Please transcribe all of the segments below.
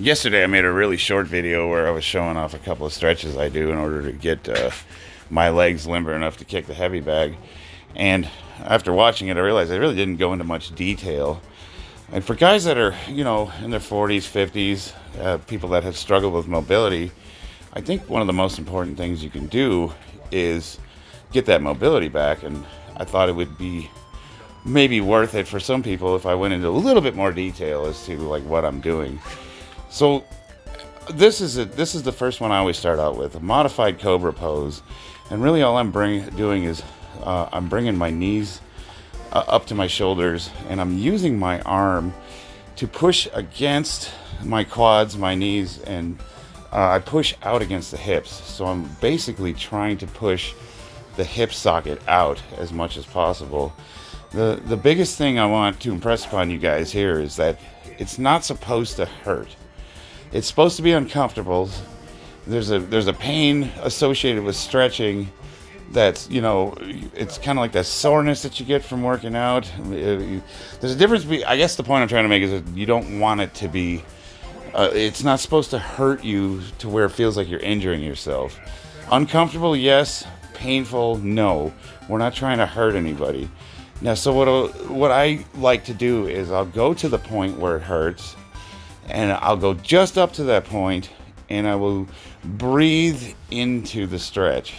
Yesterday I made a really short video where I was showing off a couple of stretches I do in order to get my legs limber enough to kick the heavy bag. And after watching it, I realized I really didn't go into much detail. And for guys that are, in their 40s, 50s, people that have struggled with mobility, I think one of the most important things you can do is get that mobility back. And I thought it would be maybe worth it for some people if I went into a little bit more detail as to like what I'm doing. So this is the first one I always start out with, a modified Cobra Pose. And really all I'm doing is I'm bringing my knees up to my shoulders, and I'm using my arm to push against my quads, my knees, and I push out against the hips. So I'm basically trying to push the hip socket out as much as possible. The biggest thing I want to impress upon you guys here is that it's not supposed to hurt. It's supposed to be uncomfortable. There's a pain associated with stretching that's, it's kind of like that soreness that you get from working out. There's a difference. I guess the point I'm trying to make is that you don't want it to be, it's not supposed to hurt you to where it feels like you're injuring yourself. Uncomfortable, yes. Painful, no. We're not trying to hurt anybody. Now, so what I like to do is I'll go to the point where it hurts, and I'll go just up to that point, and I will breathe into the stretch.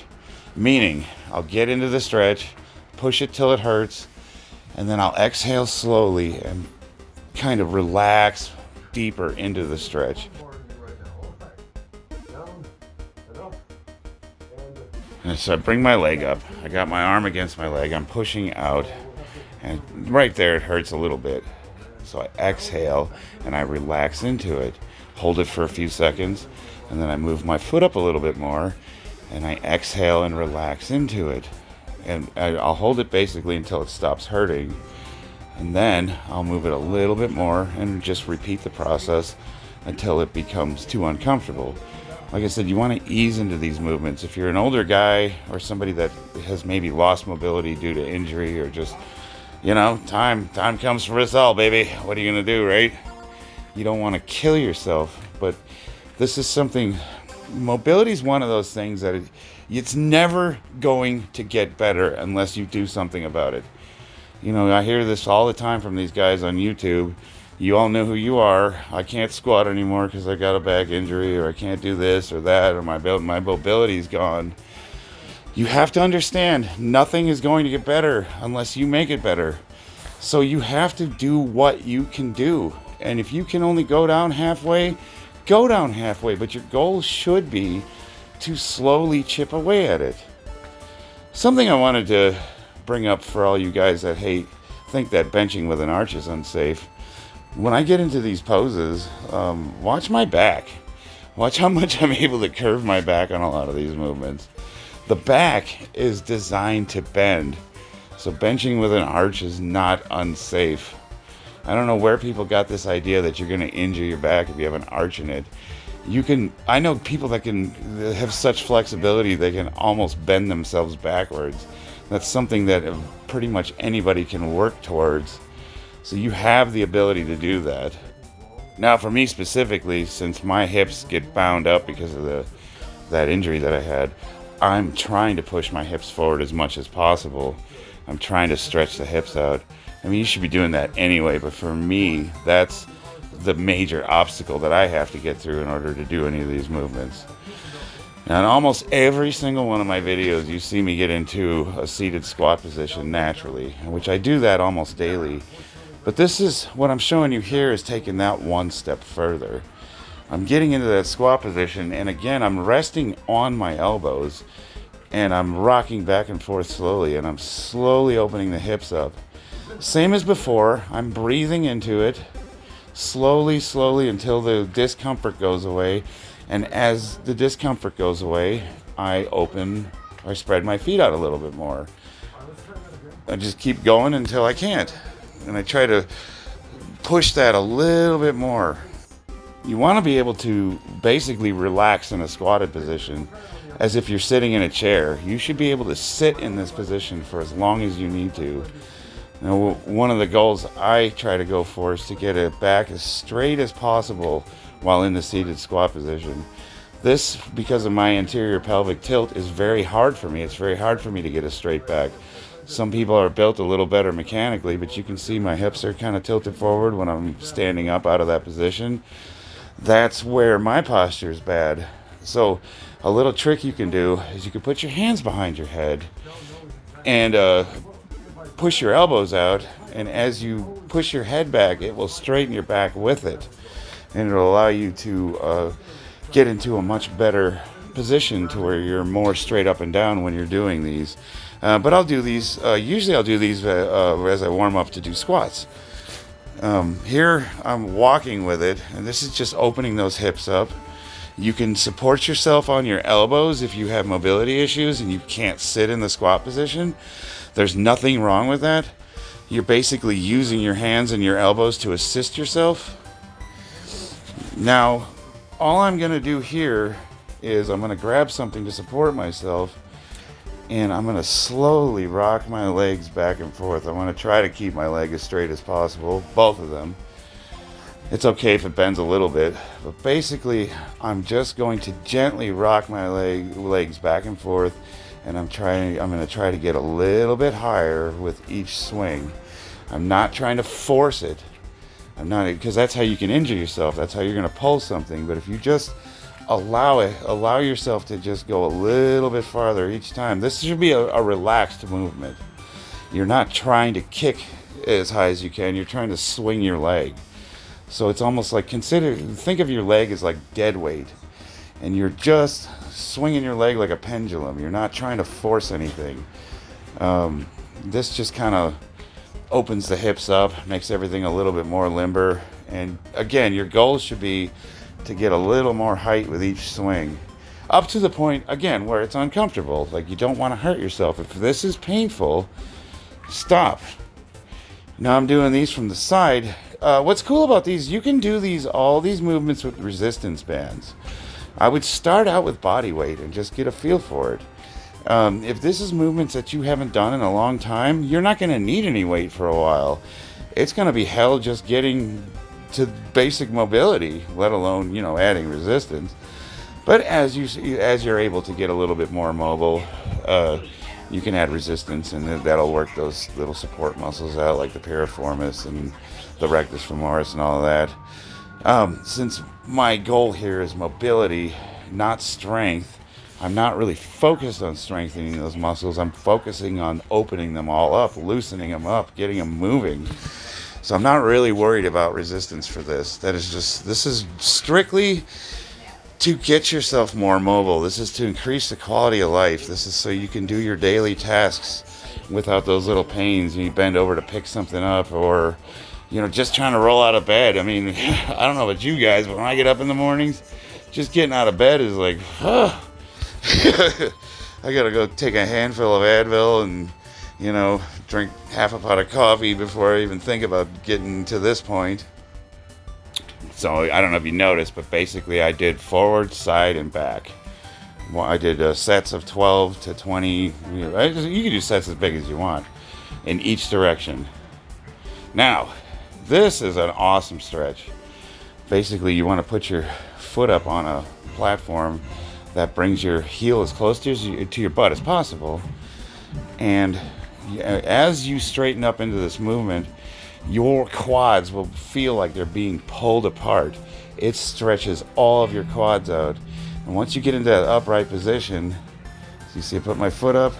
Meaning, I'll get into the stretch, push it till it hurts, and then I'll exhale slowly and kind of relax deeper into the stretch. And so I bring my leg up. I got my arm against my leg. I'm pushing out, and right there it hurts a little bit. So I exhale and I relax into it. Hold it for a few seconds, and then I move my foot up a little bit more, and I exhale and relax into it. And I'll hold it basically until it stops hurting. And then I'll move it a little bit more and just repeat the process until it becomes too uncomfortable. Like I said, you want to ease into these movements. If you're an older guy or somebody that has maybe lost mobility due to injury or just, time comes for us all, baby. What are you going to do, right? You don't want to kill yourself, but this is something. Mobility is one of those things that it's never going to get better unless you do something about it. I hear this all the time from these guys on YouTube. You all know who you are. I can't squat anymore because I got a back injury, or I can't do this or that, or my mobility's gone. You have to understand, nothing is going to get better unless you make it better. So you have to do what you can do. And if you can only go down halfway, go down halfway. But your goal should be to slowly chip away at it. Something I wanted to bring up for all you guys that think that benching with an arch is unsafe. When I get into these poses, watch my back. Watch how much I'm able to curve my back on a lot of these movements. The back is designed to bend, so benching with an arch is not unsafe. I don't know where people got this idea that you're going to injure your back if you have an arch in it. I know people that have such flexibility they can almost bend themselves backwards. That's something that pretty much anybody can work towards. So you have the ability to do that. Now for me specifically, since my hips get bound up because of that injury that I had, I'm trying to push my hips forward as much as possible. I'm trying to stretch the hips out. I mean, you should be doing that anyway, but for me, that's the major obstacle that I have to get through in order to do any of these movements. Now, in almost every single one of my videos, you see me get into a seated squat position naturally, which I do that almost daily. But what I'm showing you here is taking that one step further. I'm getting into that squat position, and again, I'm resting on my elbows, and I'm rocking back and forth slowly, and I'm slowly opening the hips up. Same as before, I'm breathing into it, slowly until the discomfort goes away. And as the discomfort goes away, I spread my feet out a little bit more. I just keep going until I can't. And I try to push that a little bit more. You want to be able to basically relax in a squatted position as if you're sitting in a chair. You should be able to sit in this position for as long as you need to. Now, one of the goals I try to go for is to get it back as straight as possible while in the seated squat position. This, because of my anterior pelvic tilt, is very hard for me. It's very hard for me to get a straight back. Some people are built a little better mechanically, but you can see my hips are kind of tilted forward when I'm standing up out of that position. That's where my posture is bad. So a little trick you can do is you can put your hands behind your head and push your elbows out, and as you push your head back, it will straighten your back with it, and it'll allow you to get into a much better position to where you're more straight up and down when you're doing these. But I'll do these, usually I'll do these as I warm up to do squats. Here I'm walking with it, and this is just opening those hips up. You can support yourself on your elbows if you have mobility issues and you can't sit in the squat position. There's nothing wrong with that. You're basically using your hands and your elbows to assist yourself. Now, all I'm going to do here is I'm going to grab something to support myself, and I'm going to slowly rock my legs back and forth. I want to try to keep my leg as straight as possible, both of them. It's okay if it bends a little bit, but basically I'm just going to gently rock my legs back and forth, and I'm going to try to get a little bit higher with each swing. I'm not trying to force it. I'm not, because that's how you can injure yourself. That's how you're going to pull something. But if you just allow yourself to just go a little bit farther each time. This should be a relaxed movement. You're not trying to kick as high as you can. You're trying to swing your leg. So it's almost like, think of your leg as like dead weight, and you're just swinging your leg like a pendulum. You're not trying to force anything. This just kind of opens the hips up, makes everything a little bit more limber. And again, your goal should be to get a little more height with each swing, up to the point, again, where it's uncomfortable. Like, you don't want to hurt yourself. If this is painful, stop. Now I'm doing these from the side. What's cool about these, you can do all these movements with resistance bands. I would start out with body weight and just get a feel for it. If this is movements that you haven't done in a long time, you're not going to need any weight for a while. It's going to be hell just getting to basic mobility, let alone, adding resistance. But as you're able to get a little bit more mobile, you can add resistance, and that'll work those little support muscles out, like the piriformis and the rectus femoris and all of that. Since my goal here is mobility, not strength, I'm not really focused on strengthening those muscles. I'm focusing on opening them all up, loosening them up, getting them moving. So I'm not really worried about resistance for this. This is strictly to get yourself more mobile. This is to increase the quality of life. This is so you can do your daily tasks without those little pains. You bend over to pick something up, or just trying to roll out of bed. I mean, I don't know about you guys, but when I get up in the mornings, just getting out of bed is like, I gotta go take a handful of Advil and drink half a pot of coffee before I even think about getting to this point. So I don't know if you noticed, but basically I did forward, side, and back. I did sets of 12 to 20. You can do sets as big as you want in each direction. Now, this is an awesome stretch. Basically, you want to put your foot up on a platform that brings your heel as close to your butt as possible. And as you straighten up into this movement, your quads will feel like they're being pulled apart. It stretches all of your quads out. And once you get into that upright position, so you see I put my foot up,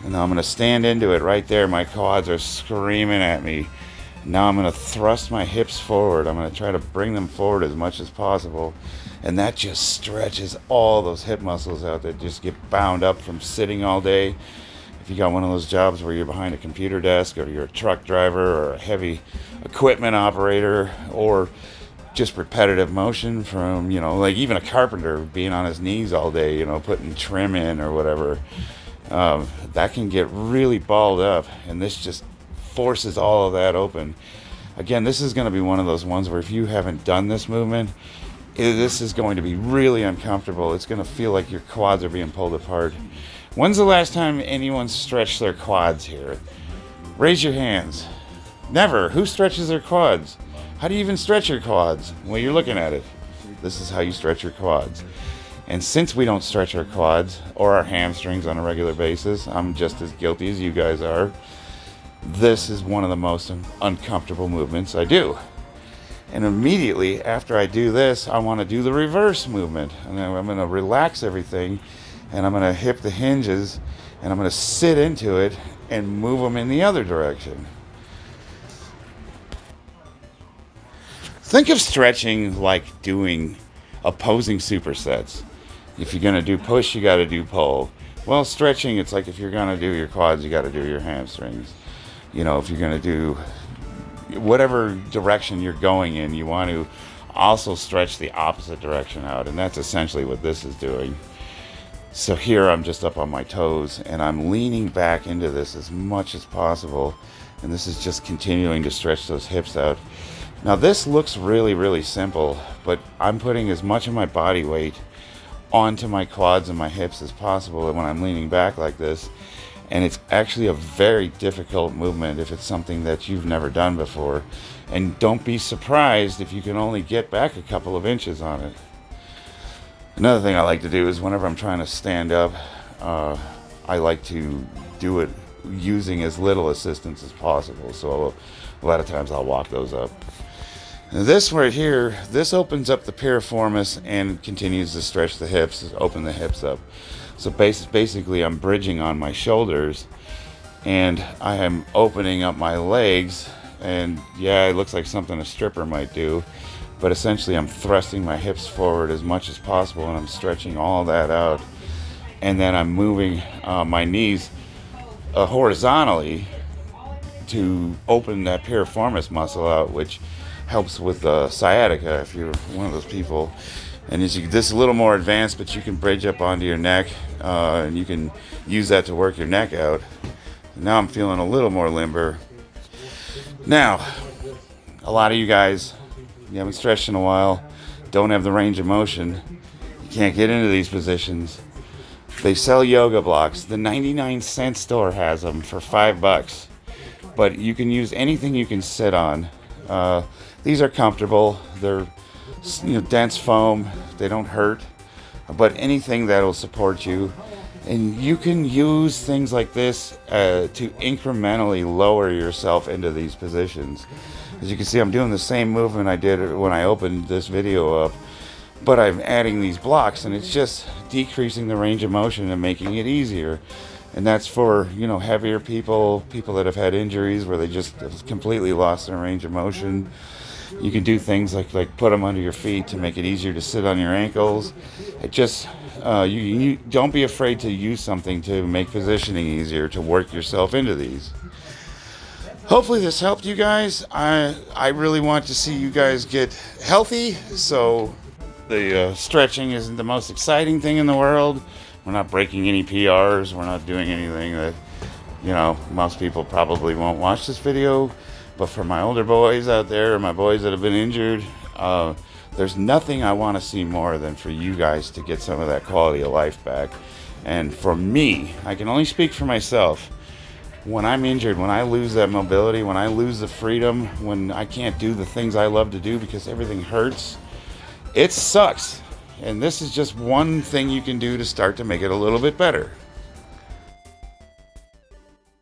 and now I'm going to stand into it right there. My quads are screaming at me. Now I'm going to thrust my hips forward. I'm going to try to bring them forward as much as possible. And that just stretches all those hip muscles out that just get bound up from sitting all day. If you got one of those jobs where you're behind a computer desk, or you're a truck driver, or a heavy equipment operator, or just repetitive motion from, like even a carpenter being on his knees all day, putting trim in or whatever, that can get really balled up, and this just forces all of that open. Again, this is going to be one of those ones where if you haven't done this movement, this is going to be really uncomfortable. It's going to feel like your quads are being pulled apart. When's the last time anyone stretched their quads here? Raise your hands. Never. Who stretches their quads? How do you even stretch your quads? Well, you're looking at it. This is how you stretch your quads. And since we don't stretch our quads or our hamstrings on a regular basis, I'm just as guilty as you guys are. This is one of the most uncomfortable movements I do. And immediately after I do this, I want to do the reverse movement. And then I'm going to relax everything, and I'm going to hip the hinges, and I'm going to sit into it and move them in the other direction. Think of stretching like doing opposing supersets. If you're going to do push, you got to do pull. Well, stretching, it's like if you're going to do your quads, you got to do your hamstrings. You know, if you're going to do whatever direction you're going in, you want to also stretch the opposite direction out. And that's essentially what this is doing. So here I'm just up on my toes, and I'm leaning back into this as much as possible. And this is just continuing to stretch those hips out. Now this looks really, really simple, but I'm putting as much of my body weight onto my quads and my hips as possible when I'm leaning back like this. And it's actually a very difficult movement if it's something that you've never done before. And don't be surprised if you can only get back a couple of inches on it. Another thing I like to do is whenever I'm trying to stand up, I like to do it using as little assistance as possible. So a lot of times I'll walk those up. This right here, this opens up the piriformis and continues to stretch the hips, open the hips up. So basically I'm bridging on my shoulders, and I am opening up my legs, and yeah, it looks like something a stripper might do, but essentially I'm thrusting my hips forward as much as possible, and I'm stretching all that out, and then I'm moving my knees horizontally to open that piriformis muscle out, which helps with sciatica if you're one of those people. And this is a little more advanced, but you can bridge up onto your neck, and you can use that to work your neck out. Now I'm feeling a little more limber. Now, a lot of you guys, you haven't stretched in a while, don't have the range of motion, you can't get into these positions. They sell yoga blocks. The 99-cent store has them for $5, but you can use anything you can sit on. These are comfortable. They're dense foam. They don't hurt, but anything that'll support you. And you can use things like this to incrementally lower yourself into these positions. As you can see, I'm doing the same movement I did when I opened this video up, but I'm adding these blocks, and it's just decreasing the range of motion and making it easier. And that's for, heavier people that have had injuries where they just have completely lost their range of motion. You can do things like put them under your feet to make it easier to sit on your ankles. It just, you don't be afraid to use something to make positioning easier, to work yourself into these. Hopefully this helped you guys. I really want to see you guys get healthy, so the stretching isn't the most exciting thing in the world. We're not breaking any PRs. We're not doing anything that, most people probably won't watch this video. But for my older boys out there, my boys that have been injured, there's nothing I want to see more than for you guys to get some of that quality of life back. And for me, I can only speak for myself. When I'm injured, when I lose that mobility, when I lose the freedom, when I can't do the things I love to do because everything hurts, it sucks. And this is just one thing you can do to start to make it a little bit better.